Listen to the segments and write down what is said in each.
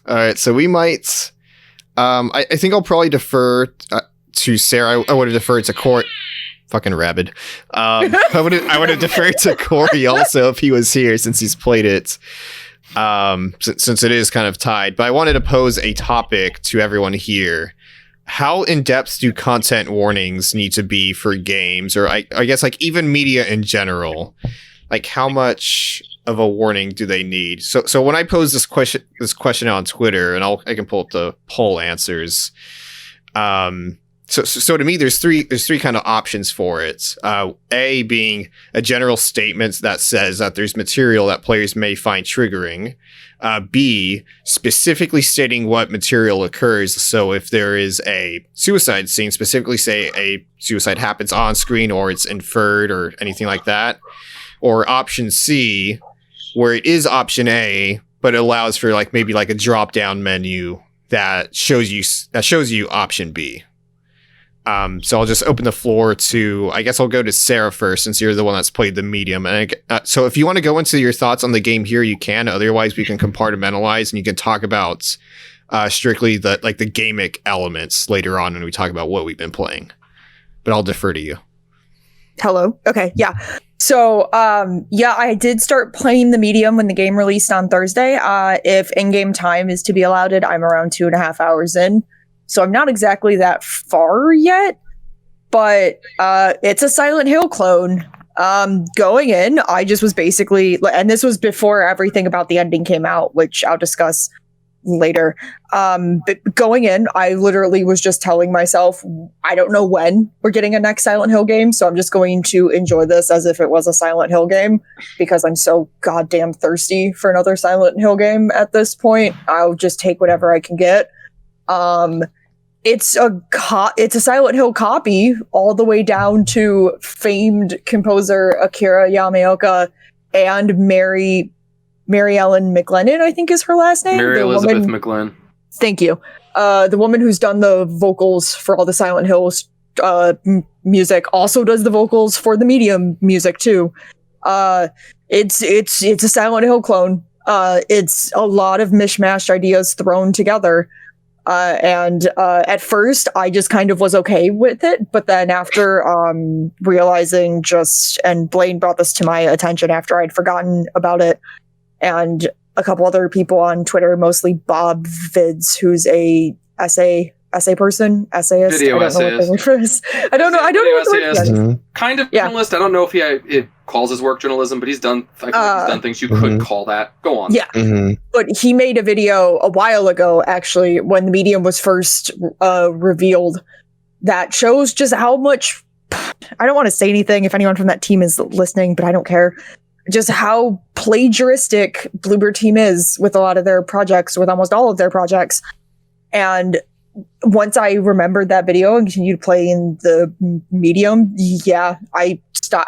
All right, so we might. I think I'll probably defer to Sarah. I would have deferred to Corey. Fucking rabid. I would have deferred to Corey also if he was here, since he's played it. Since it is kind of tied, but I wanted to pose a topic to everyone here. How in-depth do content warnings need to be for games, or I guess like even media in general? Like, how much of a warning do they need? So when I pose this question on Twitter, and I can pull up the poll answers. So to me, there's three kind of options for it. A being a general statement that says that there's material that players may find triggering. B, specifically stating what material occurs. So if there is a suicide scene, specifically say a suicide happens on screen, or it's inferred, or anything like that. Or option C, where it is option A, but it allows for like maybe like a drop down menu that shows you option B. So I'll just open the floor to, I guess I'll go to Sarah first, since you're the one that's played the medium. And so if you want to go into your thoughts on the game here, you can. Otherwise, we can compartmentalize, and you can talk about strictly the gamic elements later on when we talk about what we've been playing. But I'll defer to you. Hello. Okay. Yeah. So, I did start playing the medium when the game released on Thursday. If in-game time is to be allowed, I'm around 2.5 hours in. So I'm not exactly that far yet, but it's a Silent Hill clone. Going in, I just was basically, and this was before everything about the ending came out, which I'll discuss later. But going in, I literally was just telling myself, I don't know when we're getting a next Silent Hill game, so I'm just going to enjoy this as if it was a Silent Hill game, because I'm so goddamn thirsty for another Silent Hill game at this point. I'll just take whatever I can get. It's a Silent Hill copy, all the way down to famed composer Akira Yamaoka and Mary Ellen McGlennon, I think is her last name. Mary Elizabeth McGlenn. Thank you. The woman who's done the vocals for all the Silent Hills music also does the vocals for the medium music too. It's a Silent Hill clone. It's a lot of mishmashed ideas thrown together. And at first, I just kind of was okay with it. But then after realizing and Blaine brought this to my attention after I'd forgotten about it, and a couple other people on Twitter, mostly Bob Vids, who's a essayist. Video essayist. I don't know what the word is. Kind of journalist. I don't know if it calls his work journalism, but he's done things you could call that. Go on. Yeah. But he made a video a while ago, actually, when the medium was first revealed, that shows just how much, I don't want to say anything if anyone from that team is listening, but I don't care, just how plagiaristic Bluebird team is with a lot of their projects, with almost all of their projects. And once I remembered that video and continued playing the medium, I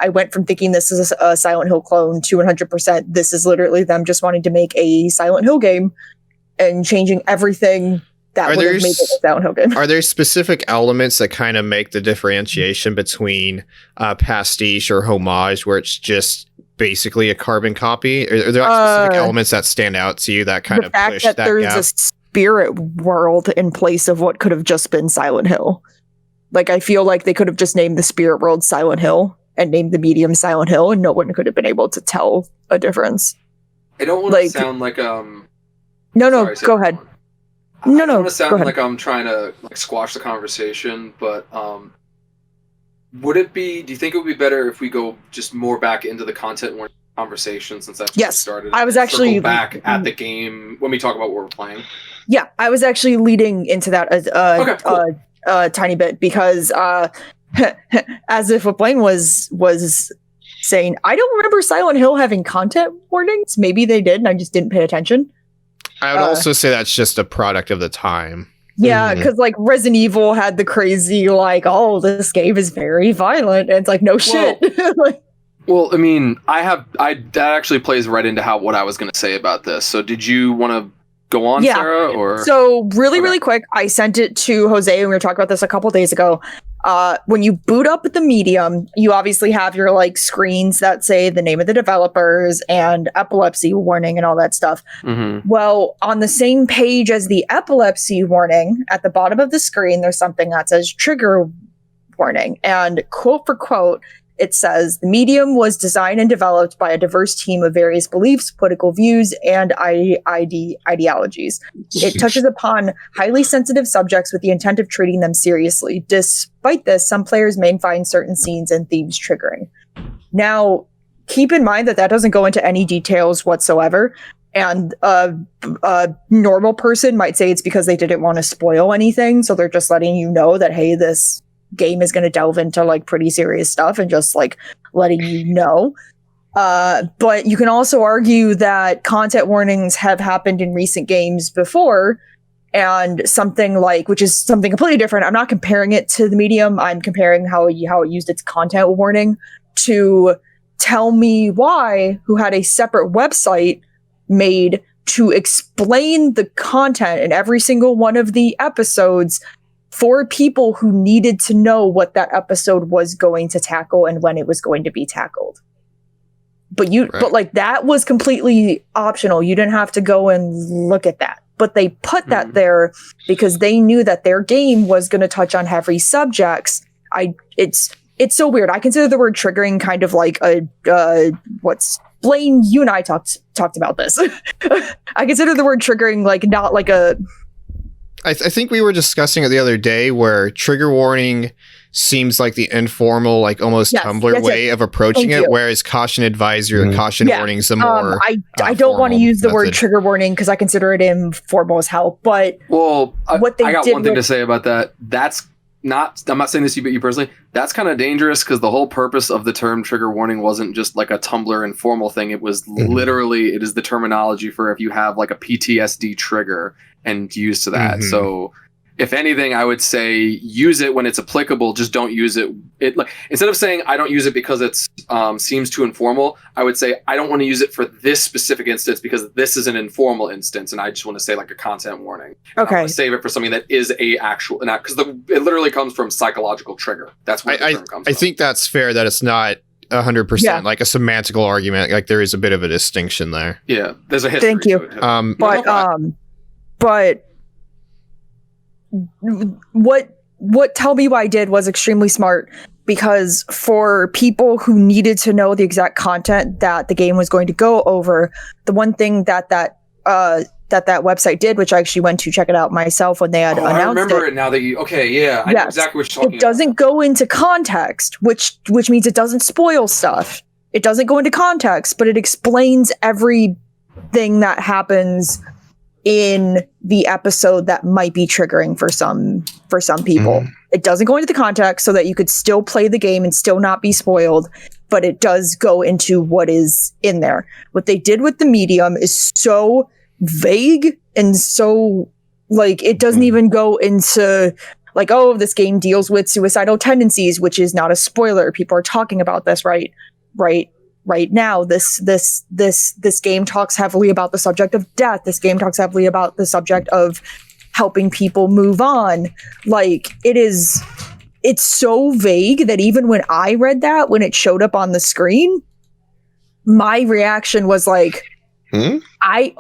went from thinking this is a Silent Hill clone to 100%. This is literally them just wanting to make a Silent Hill game and changing everything that would have made it a Silent Hill game. Are there specific elements that kind of make the differentiation between pastiche or homage, where it's just basically a carbon copy? Are there specific elements that stand out to you that kind of push that gap? There's a spirit world in place of what could have just been Silent Hill. Like, I feel like they could have just named the spirit world Silent Hill and named the medium Silent Hill, and no one could have been able to tell a difference. I don't want to sound like No, go ahead. I don't want to sound like I'm trying to squash the conversation, but do you think it would be better if we go just more back into the content warning conversation, since that's what started? I was actually back at the game when we talk about what we're playing. Yeah, I was actually leading into that a tiny bit, because as if what Blaine was saying, I don't remember Silent Hill having content warnings. Maybe they did, and I just didn't pay attention. I would also say that's just a product of the time. Yeah, because Resident Evil had the crazy this game is very violent, and it's no shit. Well, I mean, that actually plays right into what I was going to say about this. So did you want to go on, Sarah? Or so really quick, I sent it to Jose, and we were talking about this a couple days ago. When you boot up the medium, you obviously have your like screens that say the name of the developers and epilepsy warning and all that stuff. Mm-hmm. Well, on the same page as the epilepsy warning, at the bottom of the screen, there's something that says trigger warning. And quote for quote, it says, the medium was designed and developed by a diverse team of various beliefs, political views, and ideologies. It touches upon highly sensitive subjects with the intent of treating them seriously. Despite this, some players may find certain scenes and themes triggering. Now, keep in mind that doesn't go into any details whatsoever. And a normal person might say it's because they didn't want to spoil anything. So they're just letting you know that, hey, this game is going to delve into like pretty serious stuff and just like letting you know. But you can also argue that content warnings have happened in recent games before, and something like, which is something completely different. I'm not comparing it to the medium. I'm comparing how it used its content warning to Tell Me Why, who had a separate website made to explain the content in every single one of the episodes for people who needed to know what that episode was going to tackle and when it was going to be tackled. But but like that was completely optional. You didn't have to go and look at that. But they put that there because they knew that their game was going to touch on heavy subjects. It's so weird. I consider the word triggering kind of like Blaine, you and I talked about this. I consider the word triggering like not like a. I think we were discussing it the other day where trigger warning seems like the informal, like almost Tumblr way of approaching it, whereas caution advisory or caution warning is the more. I don't want to use the word trigger warning because I consider it informal as hell. But I got one thing to say about that. I'm not saying this to you personally. That's kind of dangerous because the whole purpose of the term trigger warning wasn't just like a Tumblr informal thing. It was literally, it is the terminology for if you have like a PTSD trigger and used to that. So if anything, I would say use it when it's applicable. Just don't use it. Like instead of saying I don't use it because it's seems too informal, I would say I don't want to use it for this specific instance because this is an informal instance, and I just want to say like a content warning. Okay. Save it for something that is a actual, because it literally comes from psychological trigger. That's where the term comes from. I think that's fair that it's not 100% like a semantical argument. Like there is a bit of a distinction there. Yeah, there's a history. Thank you. But what Tell Me Why did was extremely smart, because for people who needed to know the exact content that the game was going to go over, the one thing that website did, which I actually went to check it out myself when they had announced it. I remember it now that you. Okay, yeah, I know exactly what you're talking about. It doesn't go into context, which means it doesn't spoil stuff. It doesn't go into context, but it explains everything that happens in the episode that might be triggering for some people. It doesn't go into the context so that you could still play the game and still not be spoiled, but it does go into what is in there. What they did with the medium is so vague and so like it doesn't even go into like, oh, this game deals with suicidal tendencies, which is not a spoiler. People are talking about this right now. This game talks heavily about the subject of death. This game talks heavily about the subject of helping people move on. Like it's so vague that even when I read that, when it showed up on the screen, my reaction was like, I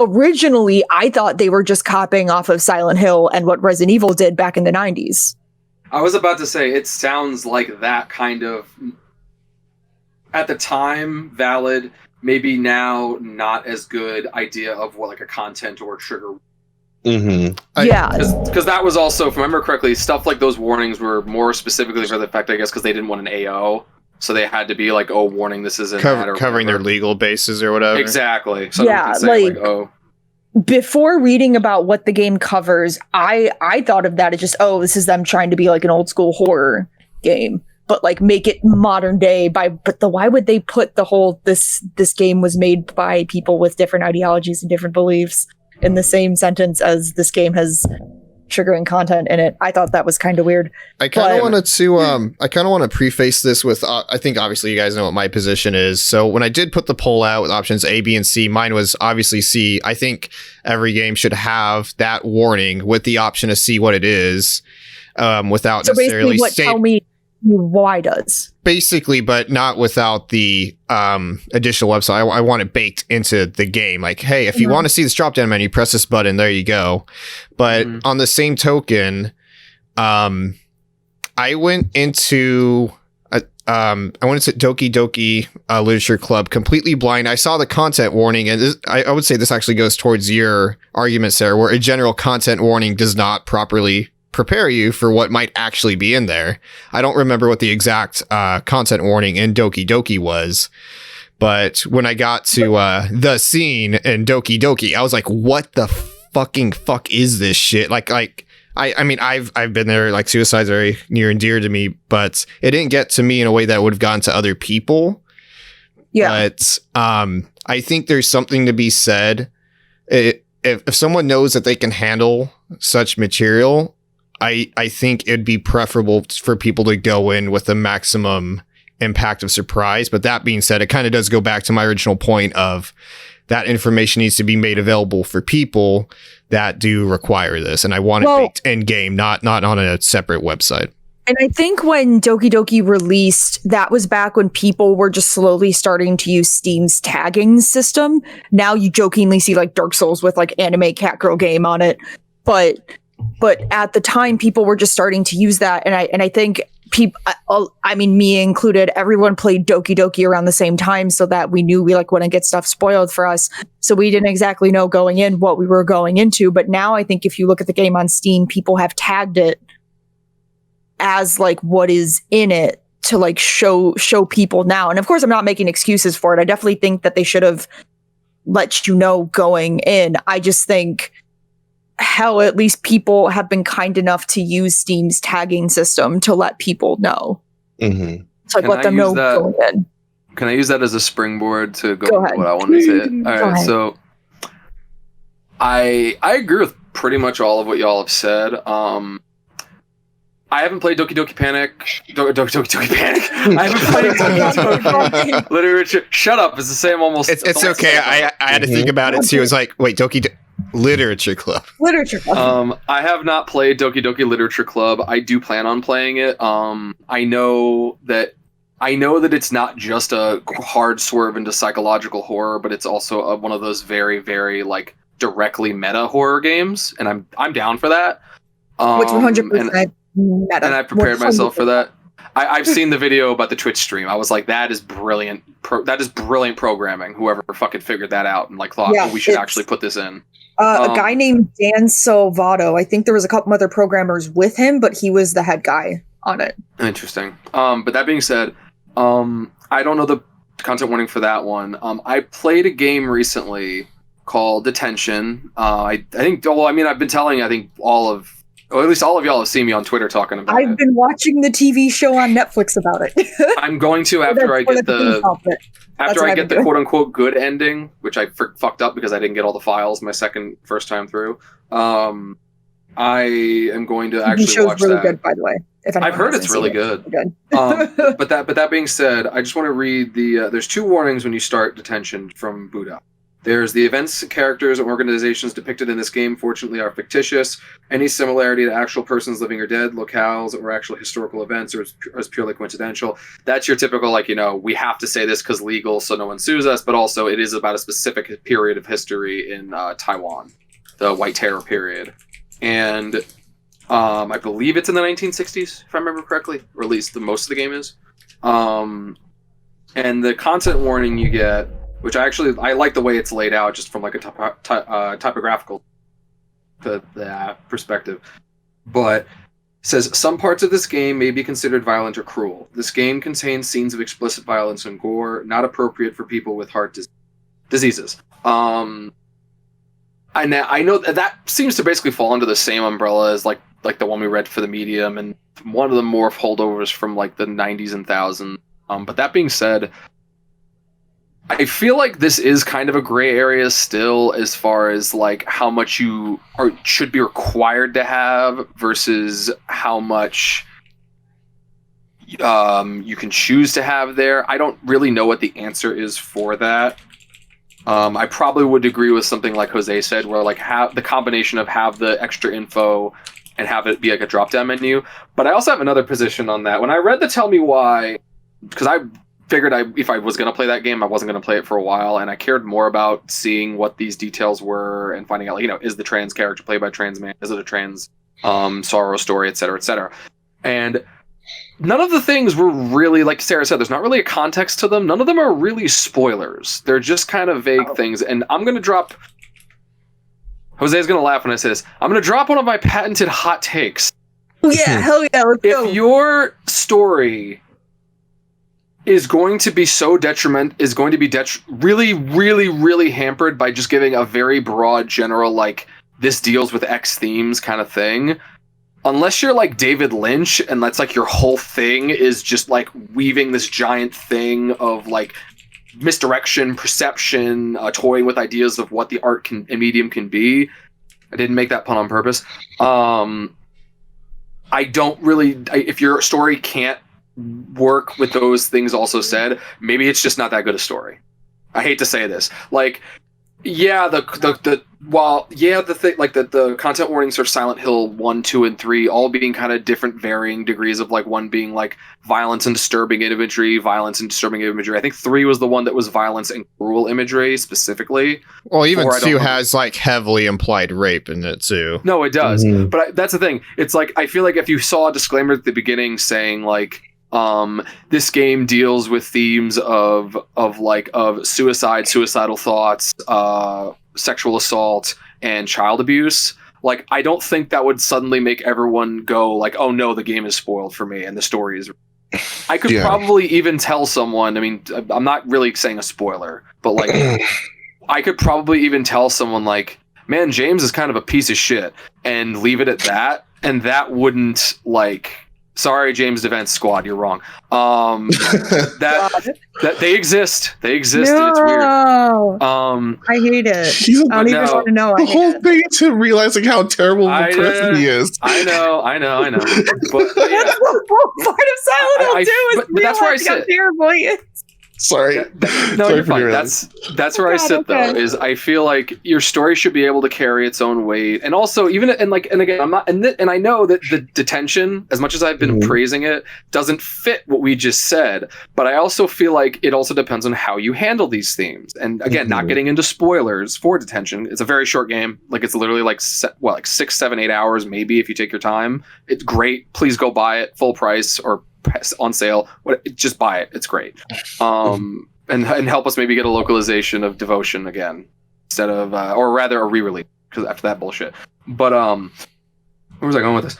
thought they were just copying off of Silent Hill and what Resident Evil did back in the 90s. I was about to say, it sounds like that kind of, at the time, valid, maybe now not as good idea of what like a content or trigger. Because that was also, if I remember correctly, stuff like those warnings were more specifically for the fact, I guess, because they didn't want an AO. So they had to be like, oh, warning, this isn't covering their legal bases or whatever. Exactly. So before reading about what the game covers, I thought of that as just, oh, this is them trying to be like an old school horror game, but like make it modern day why would they put the whole this game was made by people with different ideologies and different beliefs in the same sentence as this game has triggering content in it? I thought that was kind of weird. I kind of want to preface this with I think obviously you guys know what my position is. So when I did put the poll out with options A, B, and C, mine was obviously C. I think every game should have that warning with the option to see what it is, without necessarily Why does? Basically, but not without the additional website. I want it baked into the game. Like, hey, if you want to see this drop-down menu, press this button. There you go. But on the same token, I went into Doki Doki Literature Club completely blind. I saw the content warning, and I would say this actually goes towards your argument, Sarah, where a general content warning does not properly prepare you for what might actually be in there. I don't remember what the exact content warning in Doki Doki was, but when I got to the scene in Doki Doki, I was like, what the fucking fuck is this shit? I mean, I've been there. Like, suicide's very near and dear to me, but it didn't get to me in a way that would have gotten to other people. Yeah. But I think there's something to be said. If someone knows that they can handle such material, I think it'd be preferable for people to go in with the maximum impact of surprise. But that being said, it kind of does go back to my original point of that information needs to be made available for people that do require this. And I want it baked in game, not on a separate website. And I think when Doki Doki released, that was back when people were just slowly starting to use Steam's tagging system. Now you jokingly see like Dark Souls with like anime cat girl game on it. But at the time, people were just starting to use that. And I think people, I mean, me included, everyone played Doki Doki around the same time so that we knew we like wouldn't get stuff spoiled for us. So we didn't exactly know going in what we were going into. But now I think if you look at the game on Steam, people have tagged it as like what is in it to like show people now. And of course, I'm not making excuses for it. I definitely think that they should have let you know going in. I just think, hell, at least people have been kind enough to use Steam's tagging system to let people know. Mm-hmm. So let them know going in. Can I use that as a springboard to go into what I want to say? All right, so I agree with pretty much all of what y'all have said. I haven't played Doki Doki Panic. Doki Panic. I haven't played Doki Doki Literature. Shut up! It's the same almost. It's okay. I had to think about it too. It was like, wait, Literature Club. Literature Club. I have not played Doki Doki Literature Club. I do plan on playing it. I know that it's not just a hard swerve into psychological horror, but it's also one of those very, very like directly meta horror games, and I'm down for that. Which 100% meta. And I prepared myself for that. I've seen the video about the Twitch stream. I was like, that is brilliant. That is brilliant programming. Whoever fucking figured that out and like thought, we should actually put this in. A guy named Dan Salvato. I think there was a couple other programmers with him, but he was the head guy on it. Interesting. But that being said, I don't know the content warning for that one. I played a game recently called Detention. I think, well, I mean, I've been telling, I think at least all of y'all have seen me on Twitter talking about it. I've been watching the TV show on Netflix about it. I'm going to after I get the quote unquote good ending, which I fucked up because I didn't get all the files my first time through. I am going to actually watch really that. Good, by the way. I've heard it's really good. But that being said, I just want to read there's 2 warnings when you start Detention from Buddha. There's the events, characters, and organizations depicted in this game, fortunately, are fictitious. Any similarity to actual persons living or dead, locales, or actual historical events is purely coincidental. That's your typical, like, we have to say this because legal, so no one sues us, but also it is about a specific period of history in Taiwan, the White Terror period. And I believe it's in the 1960s, if I remember correctly, or at least most of the game is. And the content warning you get, which I like the way it's laid out, just from like a typographical perspective. But it says, some parts of this game may be considered violent or cruel. This game contains scenes of explicit violence and gore, not appropriate for people with heart diseases. I know that seems to basically fall under the same umbrella as like the one we read for the Medium, and one of the more holdovers from like the 90s and 1000s. But that being said, I feel like this is kind of a gray area still as far as like how much you should be required to have versus how much you can choose to have there. I don't really know what the answer is for that. I probably would agree with something like Jose said, where like have the combination of have the extra info and have it be like a drop down menu. But I also have another position on that. When I read the Tell Me Why, because I figured if I was going to play that game, I wasn't going to play it for a while, and I cared more about seeing what these details were and finding out, like, is the trans character played by a trans man? Is it a trans sorrow story, et cetera, et cetera. And none of the things were really, like Sarah said, there's not really a context to them. None of them are really spoilers. They're just kind of vague things. And I'm going to drop... Jose's going to laugh when I say this. I'm going to drop one of my patented hot takes. Yeah, hell yeah, let's go. If your story is going to be so really, really, really hampered by just giving a very broad, general, like, this deals with X themes kind of thing, unless you're like David Lynch and that's like your whole thing is just like weaving this giant thing of like misdirection, perception, toying with ideas of what the art and medium can be. I didn't make that pun on purpose. I don't really, if your story can't work with those things also said, maybe it's just not that good a story. I hate to say this. Like, yeah, the content warnings for Silent Hill 1, 2, and 3 all being kind of different varying degrees of, like, one being like violence and disturbing imagery. I think 3 was the one that was violence and cruel imagery specifically. Well, even 2 has like heavily implied rape in it too. No, it does. Mm-hmm. But that's the thing. It's like, I feel like if you saw a disclaimer at the beginning saying like, this game deals with themes of suicide, suicidal thoughts, sexual assault, and child abuse. Like, I don't think that would suddenly make everyone go like, oh no, the game is spoiled for me and the story is... I could probably even tell someone, I mean, I'm not really saying a spoiler, but like, I could probably even tell someone like, man, James is kind of a piece of shit, and leave it at that, and that wouldn't, like... Sorry, James Defense Squad, you're wrong. That they exist. They exist, and it's weird. I hate it. I don't even want to know. The whole thing is him realizing how terrible of a person he is. I know. But that's the part of Silent Hill 2 is realizing how terrible he is. Sorry. No, you're fine. That's where I sit though. Is I feel like your story should be able to carry its own weight, and also even and again, I'm not, and I know that the detention, as much as I've been praising it, doesn't fit what we just said. But I also feel like it also depends on how you handle these themes. And again, not getting into spoilers for detention. It's a very short game. Like, it's literally like 6, 7, 8 hours maybe if you take your time. It's great. Please go buy it full price or on sale. Just buy it. It's great. And help us maybe get a localization of Devotion again instead of or rather a re-release, because after that bullshit. But where was I going with this?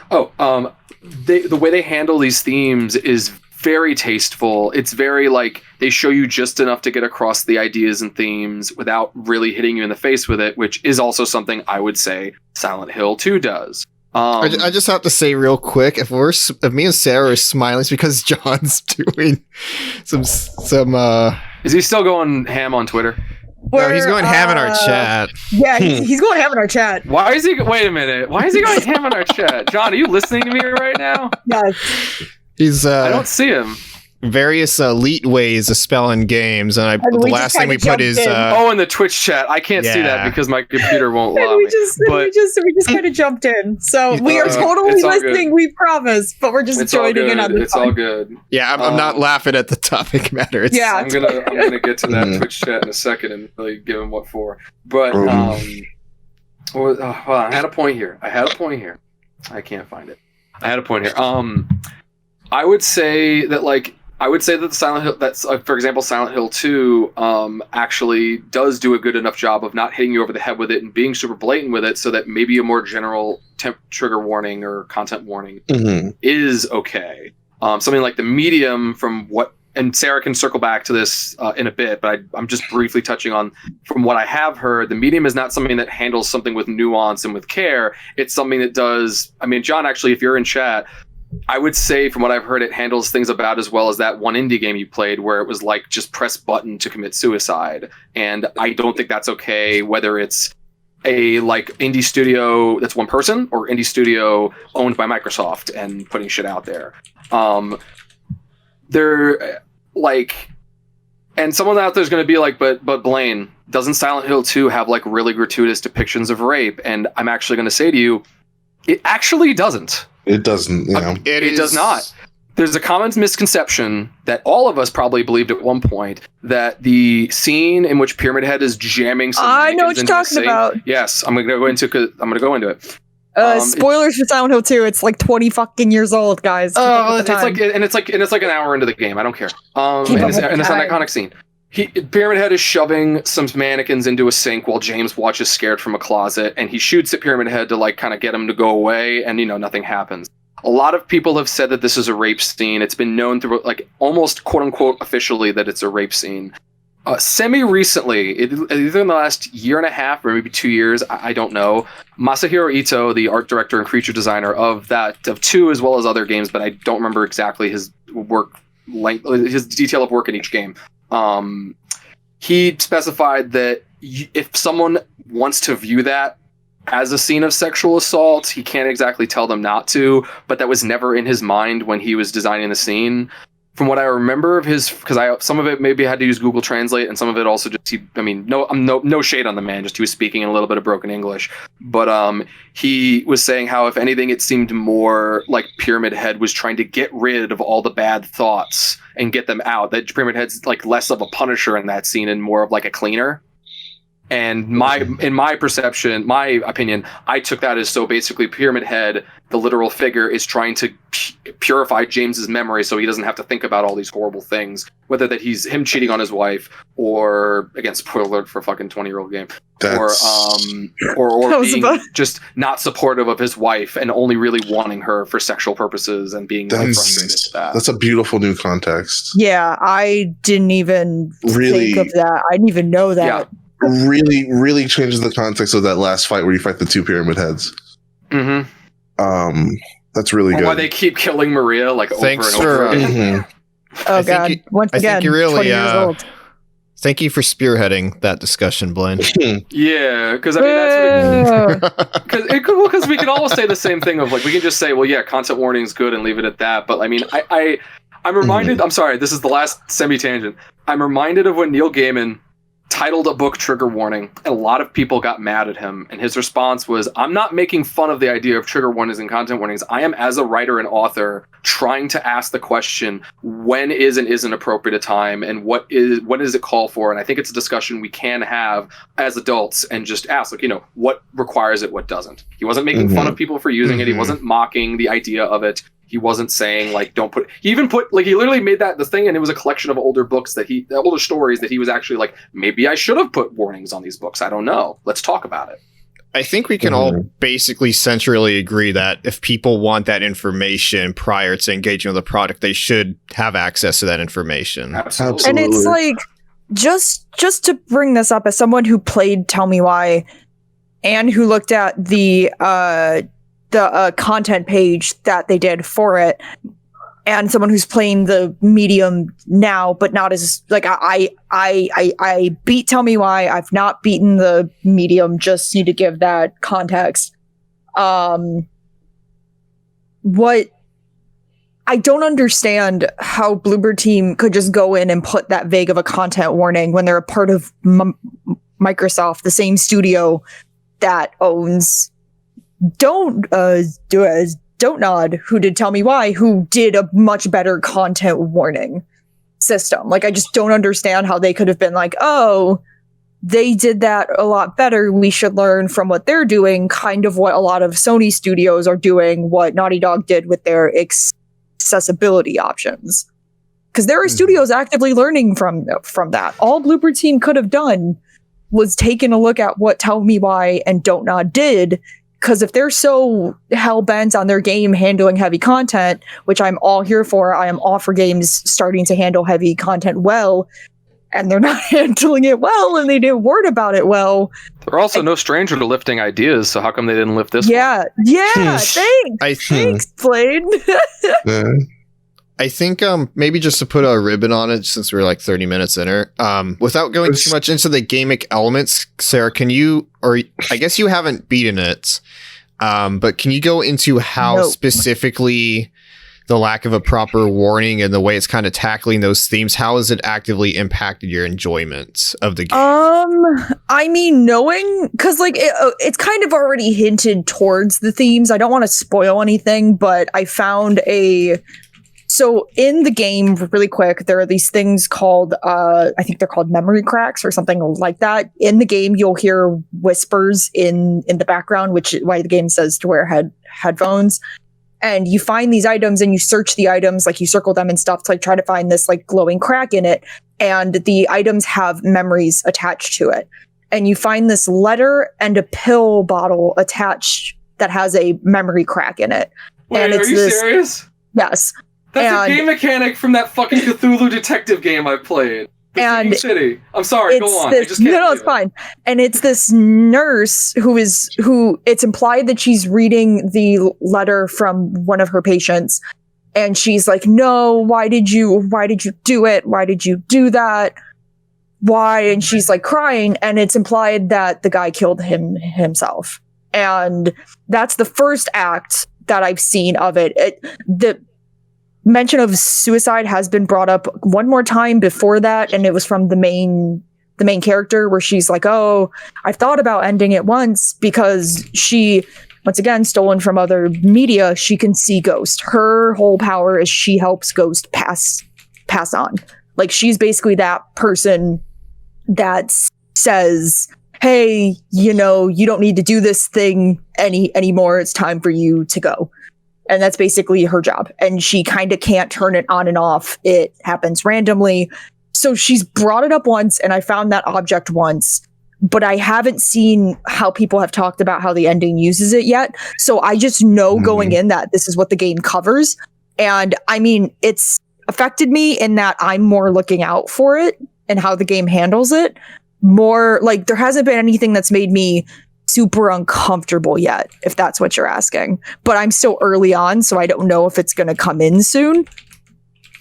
The way they handle these themes is very tasteful. It's very like they show you just enough to get across the ideas and themes without really hitting you in the face with it, which is also something I would say Silent Hill 2 does. I just have to say real quick, if me and Sarah are smiling, it's because John's doing some. Is he still going ham on Twitter? No, he's going ham in our chat. Yeah, he's going ham in our chat. Why is he? Wait a minute. Why is he going ham in our chat? John, are you listening to me right now? Yes. He's. I don't see him. Various elite ways of spelling games, and the last thing we put is in the Twitch chat. I can't see that because my computer won't allow me. We just kind of jumped in, so we are totally listening. We promise, but we're just joining in on this. It's all good. Yeah, I'm not laughing at the topic matter. I'm gonna get to that Twitch chat in a second and really give him what for. But I had a point here. I can't find it. I had a point here. I would say that the Silent Hill, for example, Silent Hill 2 actually does do a good enough job of not hitting you over the head with it and being super blatant with it, so that maybe a more general trigger warning or content warning is okay. Something like the medium from what, and Sarah can circle back to this in a bit, but I'm just briefly touching on, from what I have heard, the medium is not something that handles something with nuance and with care. It's something that does, I mean, John, actually, if you're in chat, I would say from what I've heard, it handles things about as well as that one indie game you played where it was like just press button to commit suicide. And I don't think that's okay, whether it's a like indie studio that's one person or indie studio owned by Microsoft and putting shit out there. They're like, and someone out there's going to be like, but Blaine, doesn't Silent Hill 2 have like really gratuitous depictions of rape? And I'm actually going to say to you, It actually doesn't. It doesn't, It does not. There's a common misconception that all of us probably believed at one point that the scene in which Pyramid Head is jamming some I know what you're talking about. Yes, I'm going to go into it. Spoilers for Silent Hill 2. It's like 20 fucking years old, guys. It's like an hour into the game. I don't care. And it's an iconic scene. Pyramid Head is shoving some mannequins into a sink while James watches scared from a closet, and he shoots at Pyramid Head to like kind of get him to go away, and nothing happens. A lot of people have said that this is a rape scene. It's been known through like almost quote unquote officially that it's a rape scene. Semi-recently, either in the last year and a half or maybe 2 years, I don't know, Masahiro Ito, the art director and creature designer of 2 as well as other games, but I don't remember exactly his work length, his detail of work in each game. He specified that if someone wants to view that as a scene of sexual assault, he can't exactly tell them not to, but that was never in his mind when he was designing the scene. From what I remember of his, because some of it maybe I had to use Google Translate, and some of it also just no shade on the man, just he was speaking in a little bit of broken English. But he was saying how if anything, it seemed more like Pyramid Head was trying to get rid of all the bad thoughts and get them out. That Pyramid Head's like less of a punisher in that scene and more of like a cleaner. And in my perception, my opinion, I took that as so basically Pyramid Head, the literal figure, is trying to purify James's memory so he doesn't have to think about all these horrible things, whether that he's him cheating on his wife or, again, spoiler alert for a fucking 20-year-old game, or being just not supportive of his wife and only really wanting her for sexual purposes and being frustrated at that. That's a beautiful new context. Yeah, I didn't even think of that. I didn't even know that. Yeah. Really, really changes the context of that last fight where you fight the 2 Pyramid Heads. Mm-hmm. That's really good. Why they keep killing Maria over and over again. Oh God! Once again, 20 years old. Thank you for spearheading that discussion, Blaine. Yeah, because I mean that's because we can always say the same thing of like we can just say, well, yeah, content warning is good and leave it at that. But I mean, I'm reminded. I'm sorry, this is the last semi-tangent. I'm reminded of when Neil Gaiman titled a book Trigger Warning, and a lot of people got mad at him, and his response was, I'm not making fun of the idea of trigger warnings and content warnings. I am, as a writer and author, trying to ask the question, when is and isn't appropriate a time, and what does it call for? And I think it's a discussion we can have as adults and just ask, what requires it, what doesn't. He wasn't making fun of people for using it. He wasn't mocking the idea of it. He wasn't saying he literally made that the thing, and it was a collection of older books older stories that he was actually like, maybe I should have put warnings on these books. I don't know. Let's talk about it. I think we can all basically centrally agree that if people want that information prior to engaging with the product, they should have access to that information. Absolutely. And it's like, just to bring this up, as someone who played Tell Me Why and who looked at the content page that they did for it, and someone who's playing the medium now, but not as like I beat Tell Me Why. I've not beaten the medium. Just need to give that context. What I don't understand how Bloober Team could just go in and put that vague of a content warning when they're a part of Microsoft, the same studio that owns Don't Nod, who did Tell Me Why, who did a much better content warning system. Like, I just don't understand how they could have been like, oh, they did that a lot better. We should learn from what they're doing, kind of what a lot of Sony studios are doing, what Naughty Dog did with their accessibility options. Because there are studios actively learning from that. All Bloober Team could have done was taken a look at what Tell Me Why and Don't Nod did. Because if they're so hell-bent on their game handling heavy content, which I'm all here for, I am all for games starting to handle heavy content well, and they're not handling it well, and they didn't word about it well. They're also no stranger to lifting ideas, so how come they didn't lift this one? Yeah, thanks, Blade. I think maybe just to put a ribbon on it, since we're like 30 minutes in her, without going too much into the gamic elements, Sarah, can you, or I guess you haven't beaten it, but can you go into how specifically the lack of a proper warning and the way it's kind of tackling those themes, how has it actively impacted your enjoyment of the game? I mean, knowing, because like it's kind of already hinted towards the themes. I don't want to spoil anything, but I found so in the game, really quick, there are these things called, I think they're called memory cracks or something like that. In the game, you'll hear whispers in the background, which is why the game says to wear headphones. And you find these items and you search the items, like you circle them and stuff to like try to find this like glowing crack in it. And the items have memories attached to it. And you find this letter and a pill bottle attached that has a memory crack in it. Wait, and are you serious? Yes. That's a game mechanic from that fucking Cthulhu detective game I played. And City. I'm sorry, go on. I just can't. No, it's fine. And it's this nurse who it's implied that she's reading the letter from one of her patients. And she's like, no, why did you do it? Why did you do that? Why? And she's like crying. And it's implied that the guy killed himself. And that's the first act that I've seen of it. The mention of suicide has been brought up one more time before that, and it was from the main character, where she's like, oh, I've thought about ending it once because she, once again, stolen from other media, she can see ghosts. Her whole power is she helps ghosts pass on. Like, she's basically that person that says, hey, you don't need to do this thing anymore. It's time for you to go. And that's basically her job. And she kind of can't turn it on and off. It happens randomly. So she's brought it up once, and I found that object once, but I haven't seen how people have talked about how the ending uses it yet. So I just know going in that this is what the game covers. And I mean, it's affected me in that I'm more looking out for it and how the game handles it. More like, there hasn't been anything that's made me super uncomfortable yet, if that's what you're asking. But I'm still early on, so I don't know if it's going to come in soon.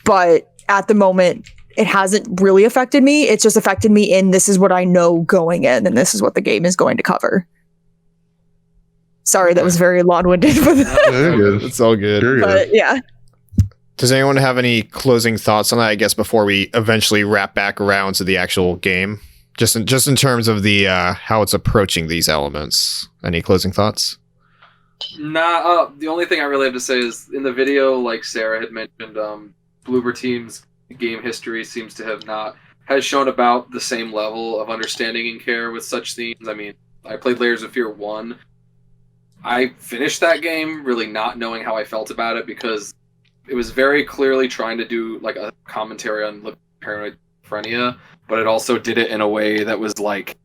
But at the moment, it hasn't really affected me. It's just affected me in this is what I know going in, and this is what the game is going to cover. Sorry, that was very long-winded. But it's all good. But yeah. Does anyone have any closing thoughts on that, I guess, before we eventually wrap back around to the actual game? Just in terms of the how it's approaching these elements. Any closing thoughts? Nah. The only thing I really have to say is in the video, like Sarah had mentioned, Bloober Team's game history seems to has shown about the same level of understanding and care with such themes. I mean, I played Layers of Fear 1. I finished that game really not knowing how I felt about it because it was very clearly trying to do like a commentary on paranoid schizophrenia, but it also did it in a way that was like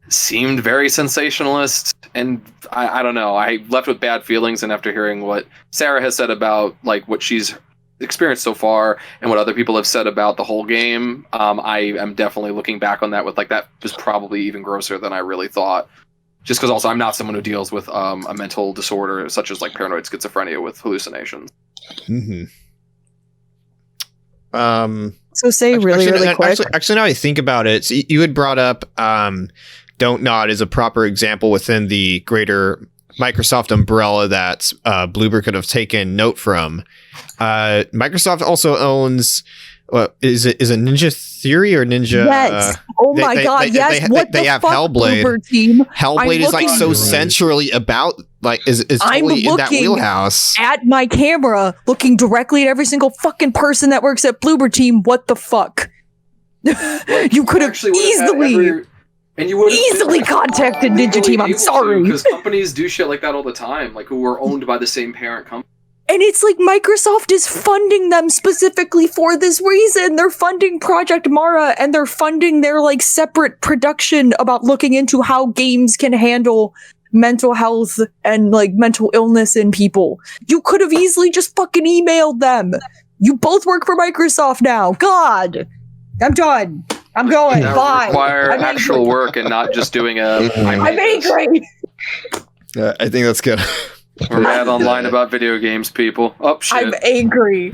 seemed very sensationalist, and I don't know, I left with bad feelings. And after hearing what Sarah has said about like what she's experienced so far and what other people have said about the whole game, I am definitely looking back on that with like, that was probably even grosser than I really thought, just because also I'm not someone who deals with a mental disorder such as like paranoid schizophrenia with hallucinations. So say really quick. Actually, now I think about it, so you had brought up Don't Nod as a proper example within the greater Microsoft umbrella that Bloober could have taken note from. Microsoft also owns, is it Ninja Theory or Ninja? Yes. Oh my God. Yes. They have Hellblade. Hellblade is like so centrally about like is totally in that wheelhouse. At my camera, looking directly at every single fucking person that works at Bloober Team. What the fuck? You could have easily contacted Ninja Team. I'm sorry. Because companies do shit like that all the time, like who are owned by the same parent company. And it's like Microsoft is funding them specifically for this reason. They're funding Project Mara, and they're funding their like separate production about looking into how games can handle mental health and like mental illness in people. You could have easily just fucking emailed them. You both work for Microsoft now. God, I'm done. I'm going. Bye. Require actual work and not just doing a. I'm angry. I think that's good. We're mad online about video games, people. Oh shit. I'm angry.